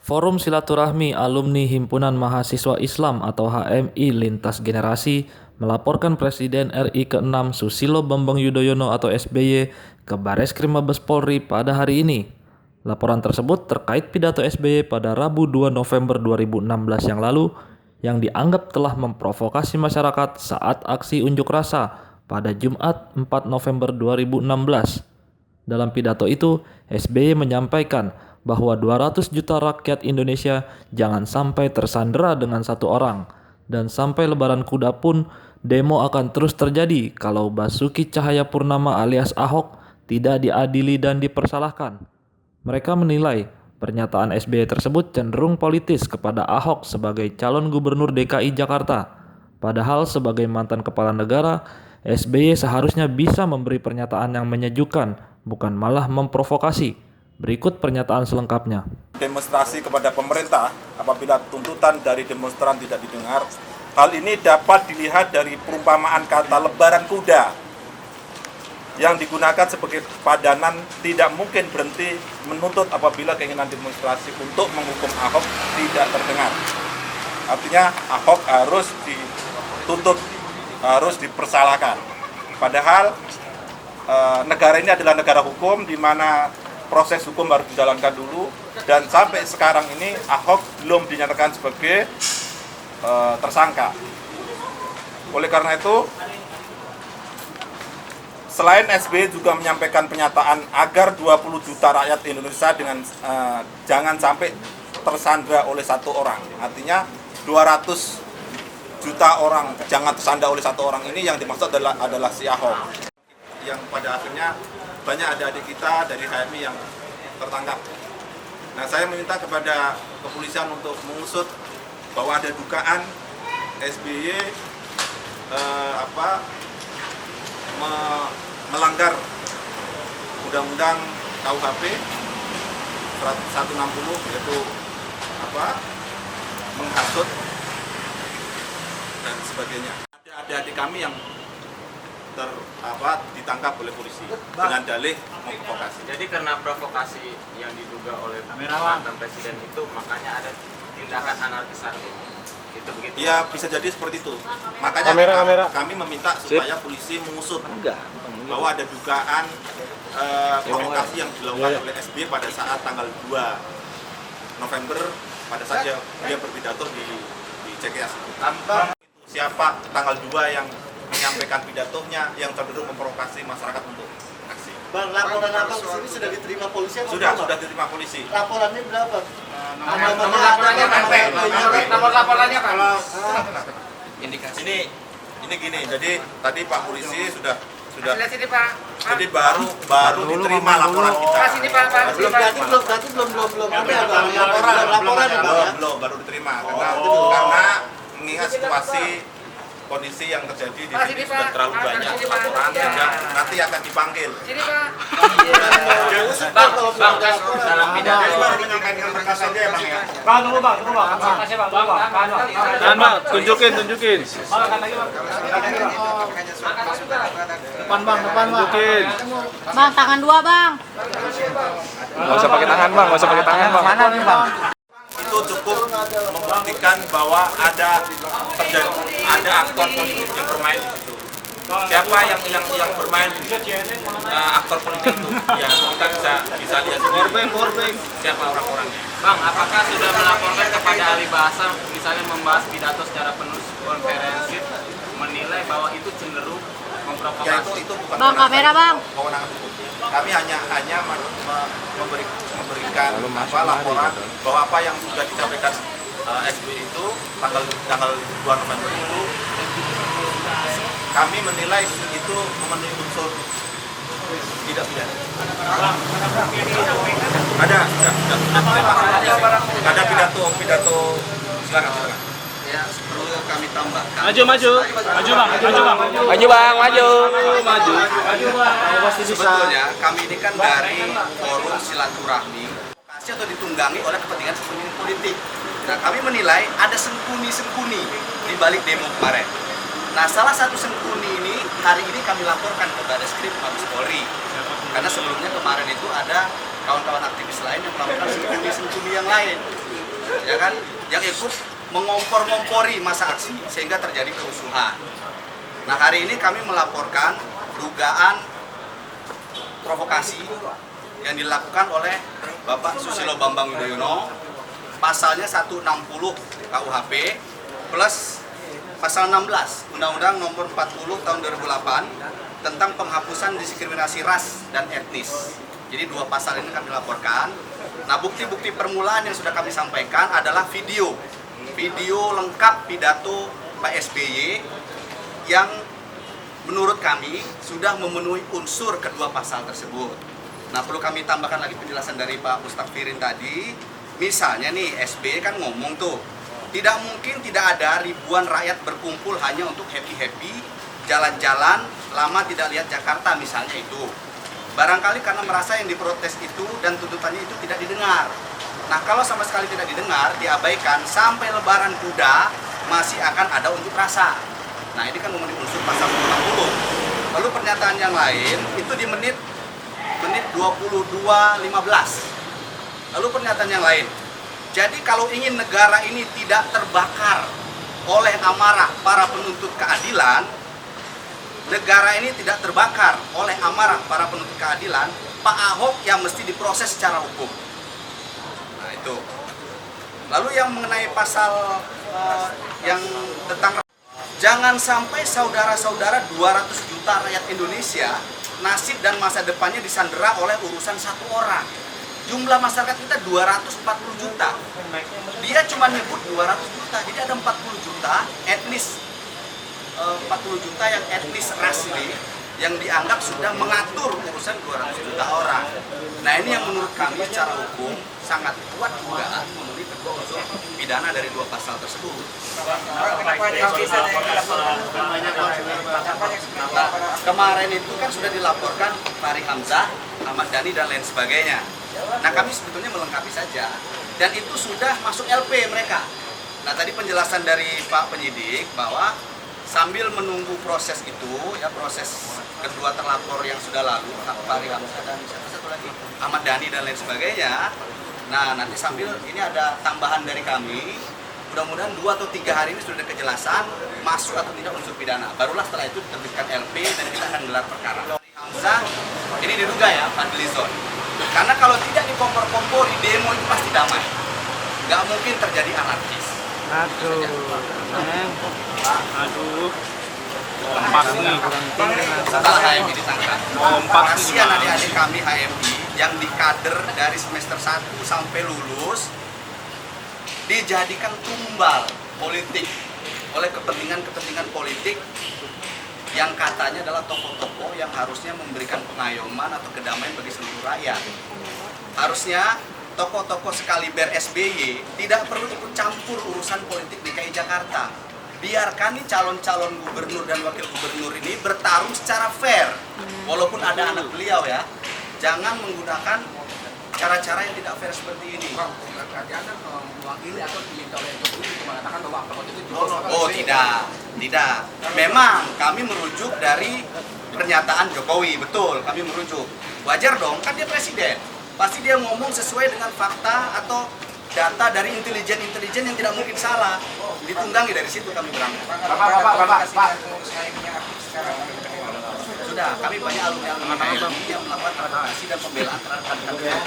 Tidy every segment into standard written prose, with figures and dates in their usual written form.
Forum Silaturahmi Alumni Himpunan Mahasiswa Islam atau HMI Lintas Generasi melaporkan Presiden RI ke-6 Susilo Bambang Yudhoyono atau SBY ke Bareskrim Mabes Polri pada hari ini. Laporan tersebut terkait pidato SBY pada Rabu 2 November 2016 yang lalu yang dianggap telah memprovokasi masyarakat saat aksi unjuk rasa pada Jumat 4 November 2016. Dalam pidato itu, SBY menyampaikan bahwa 200 juta rakyat Indonesia jangan sampai tersandera dengan satu orang. Dan sampai lebaran kuda pun, demo akan terus terjadi kalau Basuki Cahayapurnama alias Ahok tidak diadili dan dipersalahkan. Mereka menilai pernyataan SBY tersebut cenderung politis kepada Ahok sebagai calon gubernur DKI Jakarta. Padahal sebagai mantan kepala negara, SBY seharusnya bisa memberi pernyataan yang menyejukkan, bukan malah memprovokasi. Berikut pernyataan selengkapnya. Demonstrasi kepada pemerintah apabila tuntutan dari demonstran tidak didengar. Hal ini dapat dilihat dari perumpamaan kata lebaran kuda yang digunakan sebagai padanan tidak mungkin berhenti menuntut apabila keinginan demonstrasi untuk menghukum Ahok tidak terdengar. Artinya Ahok harus dituntut, harus dipersalahkan. Padahal negara ini adalah negara hukum di mana proses hukum harus dijalankan dulu, dan sampai sekarang ini Ahok belum dinyatakan sebagai tersangka. Oleh karena itu, selain SBY juga menyampaikan pernyataan agar 20 juta rakyat Indonesia dengan jangan sampai tersandra oleh satu orang. Artinya 200 juta orang jangan tersandra oleh satu orang ini yang dimaksud adalah si Ahok. Yang pada akhirnya banyak adik-adik kita dari HMI yang tertangkap. Nah, saya meminta kepada kepolisian untuk mengusut bahwa ada dugaan SBY melanggar Undang-Undang KUHP 160, yaitu menghasut dan sebagainya. Ada adik-adik kami yang ditangkap oleh polisi dengan dalih memprovokasi. Jadi karena provokasi yang diduga oleh mantan presiden itu, makanya ada tindakan anarkis itu begitu? Ya, bisa jadi seperti itu. Makanya kami meminta supaya polisi mengusut bahwa ada dugaan provokasi yang dilakukan oleh SBY pada saat tanggal 2 November pada saat dia berpidato di CKS. Siapa tanggal 2 yang menyampaikan pidatonya yang cenderung memprovokasi masyarakat untuk aksi. Bang, laporan abang di sini sudah diterima polisi? Sudah diterima polisi. Laporannya berapa? Nomor laporannya kalau indikasi. Ini gini. Jadi tadi Pak polisi sudah. sini Pak. Jadi baru diterima laporan kita. Sini Pak. Belum baru diterima karena mengingat situasi kondisi yang terjadi di sini sudah terlalu banyak laporan sehingga nanti akan dipanggil. Sini Pak. Bang, dalam pidato menyampaikan berkas saja ya Bang ya. Bang, tunggu bang. Makasih bang, bang. Tunjukin. Depan bang. Tunjukin. Bang, tangan dua bang. Nggak usah pakai tangan bang, Mana nih bang? Itu cukup membuktikan bahwa ada aktor politik yang bermain di situ. Siapa yang bermain aktor politik itu? Ya kita bisa lihat sendiri. Siapa orang-orangnya? Bang, apakah sudah melaporkan kepada ahli bahasa, misalnya membahas pidato secara penuh konferensi, menilai bahwa itu cenderung Ya memprovokasi? itu bukan Bang, kamera, Bang. kewenangan hukum. Kami hanya memberikan laporan bahwa apa yang sudah disampaikan SBY itu tanggal 2 November itu kami menilai itu memenuhi unsur tidak pidana. Ada pidato silakan. Ya, perlu kami tambahkan. Maju bang. Sebetulnya kami ini kan dari forum silaturahmi atau ditunggangi oleh kepentingan politik. Nah, kami menilai ada sengkuni di balik demo kemarin. Nah, salah satu sengkuni ini hari ini kami laporkan ke Bareskrim Mabes Polri. Karena sebelumnya kemarin itu ada kawan-kawan aktivis lain yang melakukan sengkuni yang lain. ya kan, yang ikut mengompor-ngompori masa aksi sehingga terjadi kerusuhan. Nah, hari ini kami melaporkan dugaan provokasi yang dilakukan oleh Bapak Susilo Bambang Yudhoyono, pasalnya 160 KUHP plus pasal 16 Undang-Undang Nomor 40 Tahun 2008 tentang penghapusan diskriminasi ras dan etnis. Jadi dua pasal ini kami laporkan. Nah, bukti-bukti permulaan yang sudah kami sampaikan adalah video lengkap pidato Pak SBY yang menurut kami sudah memenuhi unsur kedua pasal tersebut. Nah, perlu kami tambahkan lagi penjelasan dari Pak Mustafirin tadi. Misalnya nih, SBY kan ngomong tuh, tidak mungkin tidak ada ribuan rakyat berkumpul hanya untuk happy-happy, jalan-jalan, lama tidak lihat Jakarta misalnya itu. Barangkali karena merasa yang diprotes itu dan tuntutannya itu tidak didengar. Nah, kalau sama sekali tidak didengar, diabaikan, sampai lebaran kuda masih akan ada unjuk rasa. Nah, ini kan memenuhi unsur pasal 60. Lalu pernyataan yang lain itu di menit 22.15. Lalu pernyataan yang lain, jadi kalau ingin negara ini tidak terbakar oleh amarah para penuntut keadilan, negara ini tidak terbakar oleh amarah para penuntut keadilan, Pak Ahok yang mesti diproses secara hukum. Nah, itu. Lalu yang mengenai pasal yang tentang jangan sampai saudara-saudara 200 juta rakyat Indonesia nasib dan masa depannya disandera oleh urusan satu orang. Jumlah masyarakat kita 240 juta. Dia cuma nyebut 200 juta. Jadi ada 40 juta etnis 40 juta yang etnis ras ini yang dianggap sudah mengatur urusan 200 juta orang. Nah, ini yang menurut kami secara hukum sangat kuat juga memenuhi kedua unsur pidana dari dua pasal tersebut. Nah, kemarin itu kan sudah dilaporkan Fahri Hamzah, Ahmad Dhani dan lain sebagainya. Nah, kami sebetulnya melengkapi saja dan itu sudah masuk LP mereka. Nah, tadi penjelasan dari Pak penyidik bahwa sambil menunggu proses itu, ya proses kedua terlapor yang sudah lalu, Fahri Hamzah dan satu lagi Ahmad Dhani dan lain sebagainya. Nah, nanti sambil ini ada tambahan dari kami. Mudah-mudahan 2 atau 3 hari ini sudah ada kejelasan masuk atau tidak unsur pidana. Barulah setelah itu diterbitkan LP dan kita akan gelar perkara. Hamzah ini diduga ya Fadlizon. Karena kalau tidak dikompor-kompori demo itu pasti damai. Nggak mungkin terjadi anarkis. Aduh. Kompak ini. Setelah HMI ditangkap. Kasihan adik-adik kami HMI yang dikader dari semester 1 sampai lulus dijadikan tumbal politik oleh kepentingan politik yang katanya adalah tokoh-tokoh yang harusnya memberikan pengayoman atau kedamaian bagi seluruh rakyat. Harusnya tokoh-tokoh sekaliber SBY tidak perlu ikut campur urusan politik DKI Jakarta. Biarkan nih calon-calon gubernur dan wakil gubernur ini bertarung secara fair. Walaupun ada anak beliau ya. Jangan menggunakan cara-cara yang tidak fair seperti ini. Berarti Anda mewakili atau diminta oleh Jokowi mengatakan bahwa akun itu Oh tidak. Memang kami merujuk dari pernyataan Jokowi, betul kami merujuk. Wajar dong, kan dia presiden. Pasti dia ngomong sesuai dengan fakta atau data dari intelijen yang tidak mungkin salah. Ditunggangi dari situ kami berangkat. Bapak. Sudah, kami banyak alumni yang melakukan advokasi dan pembelaan terhadap kandidat.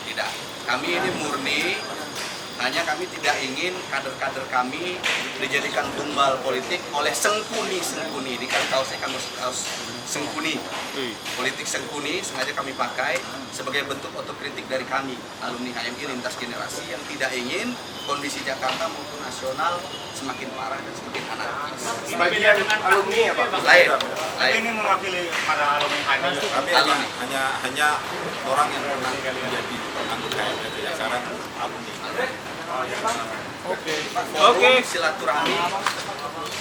Tidak. Kami ini murni, hanya kami tidak ingin kader-kader kami dijadikan tumbal politik oleh sengkuni. Ini kan kaos sengkuni. Politik sengkuni sengaja kami pakai sebagai bentuk otokritik dari kami, alumni HMI lintas generasi yang tidak ingin kondisi Jakarta maupun nasional semakin parah dan semakin anarkis. Sebagian alumni ya Pak? Lain. Ini mewakili para alumni HMI. Kami hanya orang yang pernah menjadi anggota HMI sekarang alumni. Oke. Silaturahmi.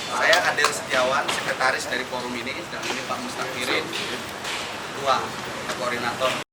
Saya Adel Setiawan, sekretaris dari forum ini, dan ini Pak Mustafirin, ketua koordinator.